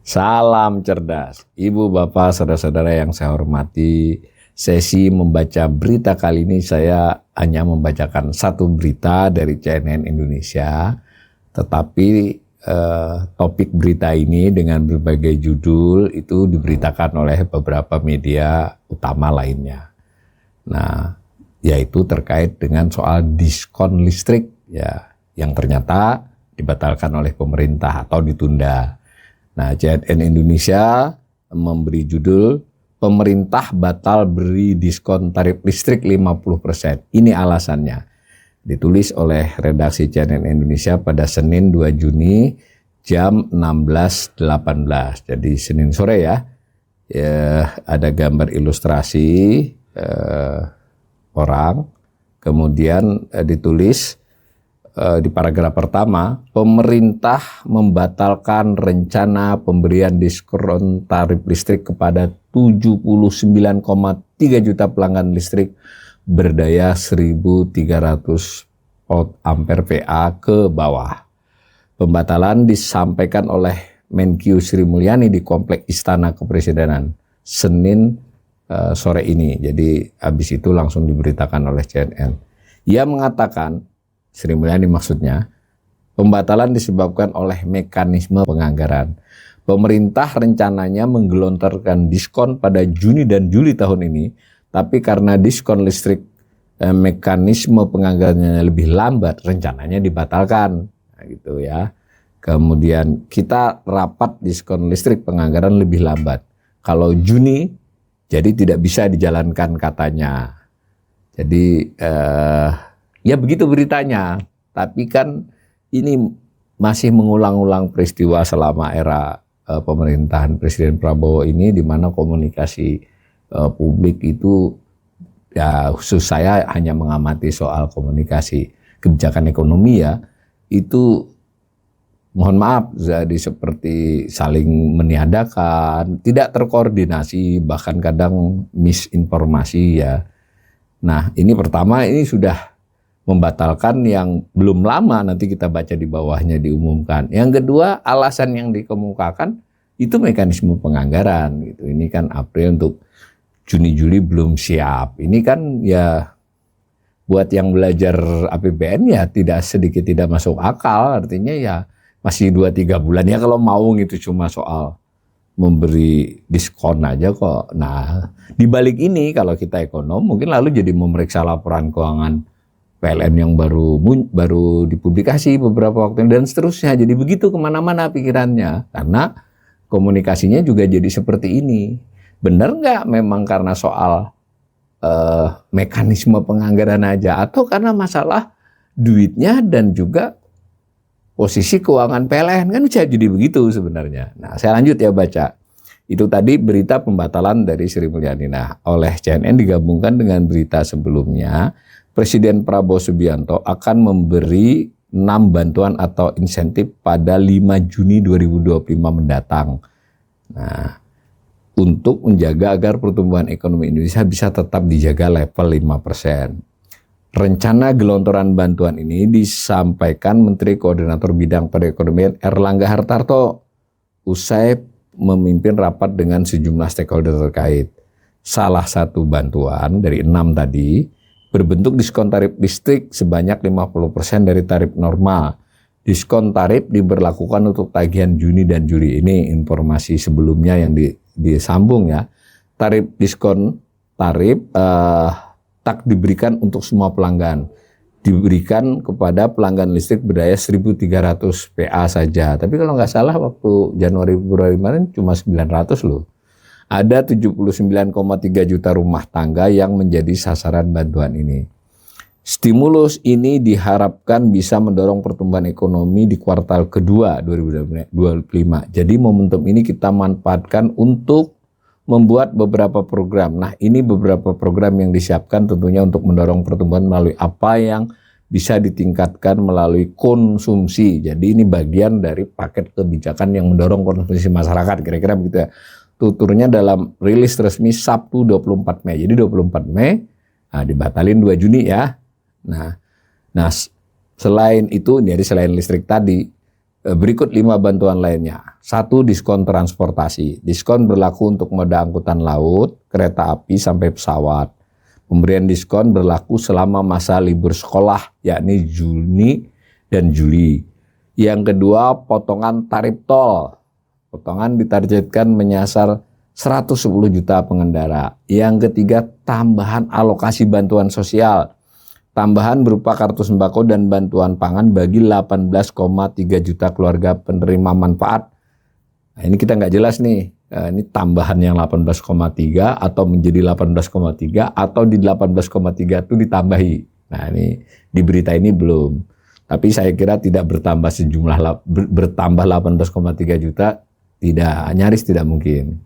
Salam cerdas, Ibu, Bapak, saudara-saudara yang saya hormati. Sesi membaca berita kali ini saya hanya membacakan satu berita dari CNN Indonesia. Tetapi topik berita ini dengan berbagai judul itu diberitakan oleh beberapa media utama lainnya. Nah, yaitu terkait dengan soal diskon listrik ya, yang ternyata dibatalkan oleh pemerintah atau ditunda. Nah, CNN Indonesia memberi judul pemerintah batal beri diskon tarif listrik 50%. Ini alasannya. Ditulis oleh redaksi CNN Indonesia pada Senin 2 Juni jam 16.18. Jadi Senin sore ya. Ada gambar ilustrasi orang. Kemudian ditulis di paragraf pertama, pemerintah membatalkan rencana pemberian diskon tarif listrik kepada 79,3 juta pelanggan listrik berdaya 1.300 volt ampere PA ke bawah. Pembatalan disampaikan oleh Menkyu Sri Mulyani di Komplek Istana Kepresidenan Senin sore ini. Jadi habis itu langsung diberitakan oleh CNN. Ia mengatakan, Sri Mulyani maksudnya, pembatalan disebabkan oleh mekanisme penganggaran. Pemerintah rencananya menggelontorkan diskon pada Juni dan Juli tahun ini, tapi karena diskon listrik mekanisme penganggarannya lebih lambat, rencananya dibatalkan. Nah, gitu ya. Kemudian kita rapat diskon listrik penganggaran lebih lambat. Kalau Juni, jadi tidak bisa dijalankan katanya. Jadi ya begitu beritanya, tapi kan ini masih mengulang-ulang peristiwa selama era pemerintahan Presiden Prabowo ini, di mana komunikasi publik itu, ya khusus saya hanya mengamati soal komunikasi kebijakan ekonomi ya, itu mohon maaf jadi seperti saling meniadakan, tidak terkoordinasi, bahkan kadang misinformasi ya. Nah ini pertama, ini sudah membatalkan yang belum lama, nanti kita baca di bawahnya diumumkan. Yang kedua, alasan yang dikemukakan itu mekanisme penganggaran gitu. Ini kan April, untuk Juni Juli belum siap. Ini kan ya buat yang belajar APBN ya tidak masuk akal. Artinya ya masih 2-3 bulan ya kalau mau gitu, cuma soal memberi diskon aja kok. Nah, di balik ini kalau kita ekonom mungkin lalu jadi memeriksa laporan keuangan PLN yang baru dipublikasi beberapa waktu dan seterusnya. Jadi begitu kemana-mana pikirannya, karena komunikasinya juga jadi seperti ini. Benar nggak memang karena soal mekanisme penganggaran aja, atau karena masalah duitnya dan juga posisi keuangan PLN? Kan bisa jadi begitu sebenarnya. Nah, saya lanjut ya baca. Itu tadi berita pembatalan dari Sri Mulyani. Nah, oleh CNN digabungkan dengan berita sebelumnya, Presiden Prabowo Subianto akan memberi 6 bantuan atau insentif pada 5 Juni 2025 mendatang. Nah, untuk menjaga agar pertumbuhan ekonomi Indonesia bisa tetap dijaga level 5%. Rencana gelontoran bantuan ini disampaikan Menteri Koordinator Bidang Perekonomian Erlangga Hartarto usai memimpin rapat dengan sejumlah stakeholder terkait. Salah satu bantuan dari 6 tadi berbentuk diskon tarif listrik sebanyak 50% dari tarif normal. Diskon tarif diberlakukan untuk tagihan Juni dan Juli. Ini informasi sebelumnya yang disambung ya. Diskon tarif tak diberikan untuk semua pelanggan. Diberikan kepada pelanggan listrik berdaya 1.300 PA saja. Tapi kalau nggak salah waktu Januari-Februari kemarin cuma 900 loh. Ada 79,3 juta rumah tangga yang menjadi sasaran bantuan ini. Stimulus ini diharapkan bisa mendorong pertumbuhan ekonomi di kuartal kedua 2025. Jadi momentum ini kita manfaatkan untuk membuat beberapa program. Nah, ini beberapa program yang disiapkan tentunya untuk mendorong pertumbuhan melalui apa yang bisa ditingkatkan melalui konsumsi. Jadi ini bagian dari paket kebijakan yang mendorong konsumsi masyarakat, kira-kira begitu ya. Tuturnya dalam rilis resmi Sabtu 24 Mei. Jadi 24 Mei, nah dibatalin 2 Juni ya. Nah selain itu, jadi selain listrik tadi, Berikut 5 bantuan lainnya. 1. Diskon transportasi. Diskon berlaku untuk moda angkutan laut, kereta api sampai pesawat. Pemberian diskon berlaku selama masa libur sekolah, yakni Juni dan Juli. Yang kedua, potongan tarif tol. Potongan ditargetkan menyasar 110 juta pengendara. Yang ketiga, tambahan alokasi bantuan sosial. Tambahan berupa kartu sembako dan bantuan pangan bagi 18,3 juta keluarga penerima manfaat. Nah, ini kita nggak jelas nih, ini tambahan yang 18,3 atau menjadi 18,3 atau di 18,3 itu ditambahi. Nah, ini di berita ini belum. Tapi saya kira tidak bertambah bertambah 18,3 juta, nyaris tidak mungkin.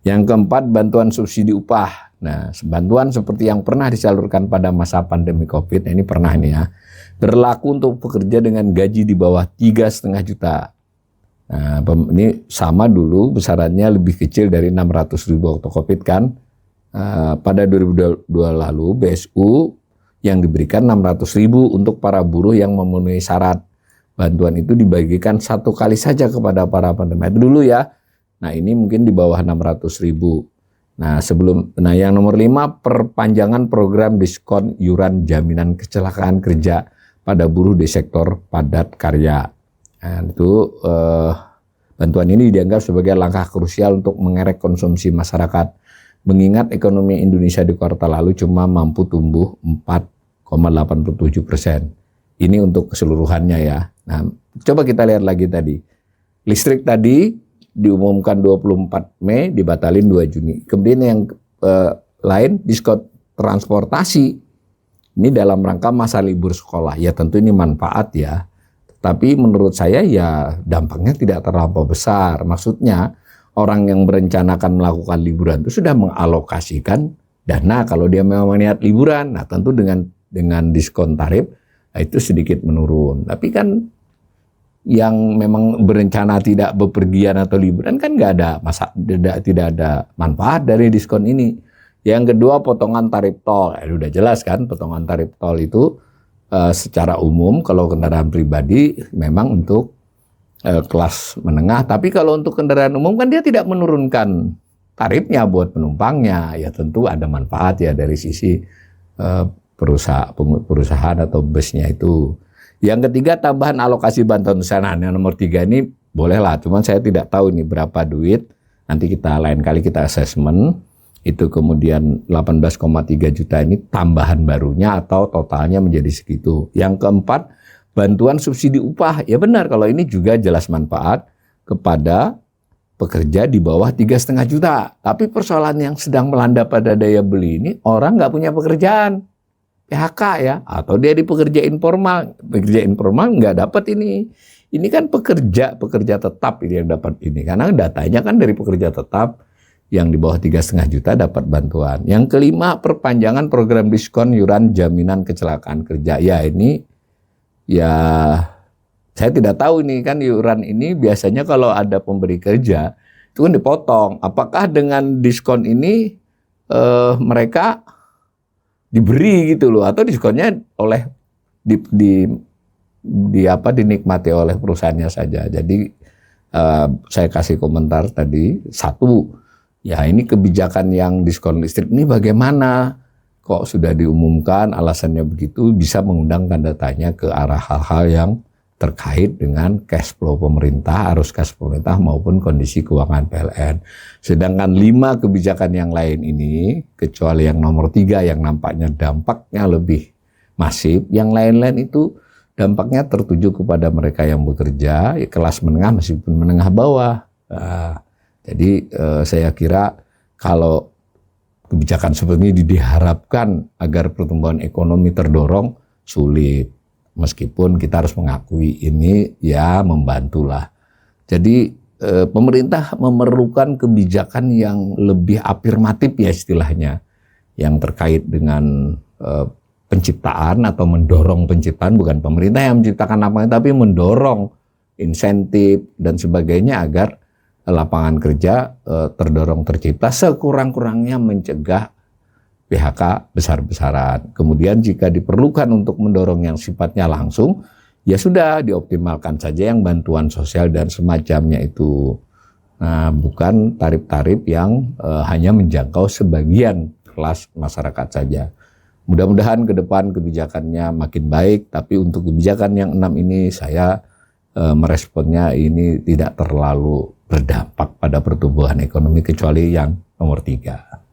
Yang keempat, bantuan subsidi upah. Nah, bantuan seperti yang pernah disalurkan pada masa pandemi COVID, ini pernah nih ya, berlaku untuk pekerja dengan gaji di bawah 3,5 juta. Nah, ini sama dulu besarannya lebih kecil dari 600.000 waktu COVID kan. Pada 2022 lalu BSU yang diberikan 600.000 untuk para buruh yang memenuhi syarat. Bantuan itu dibagikan 1 kali saja kepada para penerima. Itu dulu ya. Nah, ini mungkin di bawah 600.000. Nah, yang nomor 5, perpanjangan program diskon iuran jaminan kecelakaan kerja pada buruh di sektor padat karya. Nah, itu bantuan ini dianggap sebagai langkah krusial untuk mengerek konsumsi masyarakat. Mengingat ekonomi Indonesia di kuartal lalu cuma mampu tumbuh 4,87%. Ini untuk keseluruhannya ya. Nah, coba kita lihat lagi tadi. Listrik tadi diumumkan 24 Mei, dibatalin 2 Juni. Kemudian yang lain, diskon transportasi. Ini dalam rangka masa libur sekolah. Ya tentu ini manfaat ya. Tapi menurut saya ya dampaknya tidak terlampau besar. Maksudnya orang yang merencanakan melakukan liburan itu sudah mengalokasikan dana kalau dia memang niat liburan. Nah tentu dengan diskon tarif itu sedikit menurun. Tapi kan yang memang berencana tidak bepergian atau liburan kan nggak ada tidak ada manfaat dari diskon ini. Yang kedua, potongan tarif tol. Udah jelas kan, potongan tarif tol itu secara umum kalau kendaraan pribadi memang untuk kelas menengah. Tapi kalau untuk kendaraan umum kan dia tidak menurunkan tarifnya buat penumpangnya. Ya tentu ada manfaat ya dari sisi perusahaan atau busnya itu. Yang ketiga, tambahan alokasi bantuan usaha. Yang nomor 3 ini bolehlah, cuman saya tidak tahu ini berapa duit. Nanti kita lain kali kita asesmen. Itu kemudian 18,3 juta ini tambahan barunya atau totalnya menjadi segitu. Yang keempat, bantuan subsidi upah. Ya benar, kalau ini juga jelas manfaat kepada pekerja di bawah 3,5 juta. Tapi persoalan yang sedang melanda pada daya beli ini, orang nggak punya pekerjaan. PHK ya, atau dia di pekerja informal nggak dapat ini. Ini kan pekerja tetap ini yang dapat ini, karena datanya kan dari pekerja tetap yang di bawah 3,5 juta dapat bantuan. Yang kelima, perpanjangan program diskon iuran jaminan kecelakaan kerja. Ya ini ya saya tidak tahu ini kan iuran ini biasanya kalau ada pemberi kerja itu kan dipotong. Apakah dengan diskon ini mereka diberi gitu loh, atau diskonnya oleh dinikmati oleh perusahaannya saja. Jadi saya kasih komentar tadi, 1, ya ini kebijakan yang diskon listrik ini bagaimana? Kok sudah diumumkan alasannya begitu, bisa mengundang tanda tanya ke arah hal-hal yang terkait dengan cash flow pemerintah, arus cash flow pemerintah maupun kondisi keuangan PLN. Sedangkan 5 kebijakan yang lain ini, kecuali yang nomor 3 yang nampaknya dampaknya lebih masif, yang lain-lain itu dampaknya tertuju kepada mereka yang bekerja, kelas menengah meskipun menengah bawah. Jadi saya kira kalau kebijakan seperti ini diharapkan agar pertumbuhan ekonomi terdorong, sulit. Meskipun kita harus mengakui ini ya membantulah. Jadi pemerintah memerlukan kebijakan yang lebih afirmatif ya istilahnya, yang terkait dengan penciptaan atau mendorong penciptaan, bukan pemerintah yang menciptakan lapangan tapi mendorong insentif dan sebagainya agar lapangan kerja terdorong tercipta, sekurang-kurangnya mencegah PHK besar-besaran. Kemudian jika diperlukan untuk mendorong yang sifatnya langsung, ya sudah dioptimalkan saja yang bantuan sosial dan semacamnya itu. Nah, bukan tarif-tarif yang hanya menjangkau sebagian kelas masyarakat saja. Mudah-mudahan ke depan kebijakannya makin baik, tapi untuk kebijakan yang 6 ini saya meresponnya ini tidak terlalu berdampak pada pertumbuhan ekonomi kecuali yang nomor 3.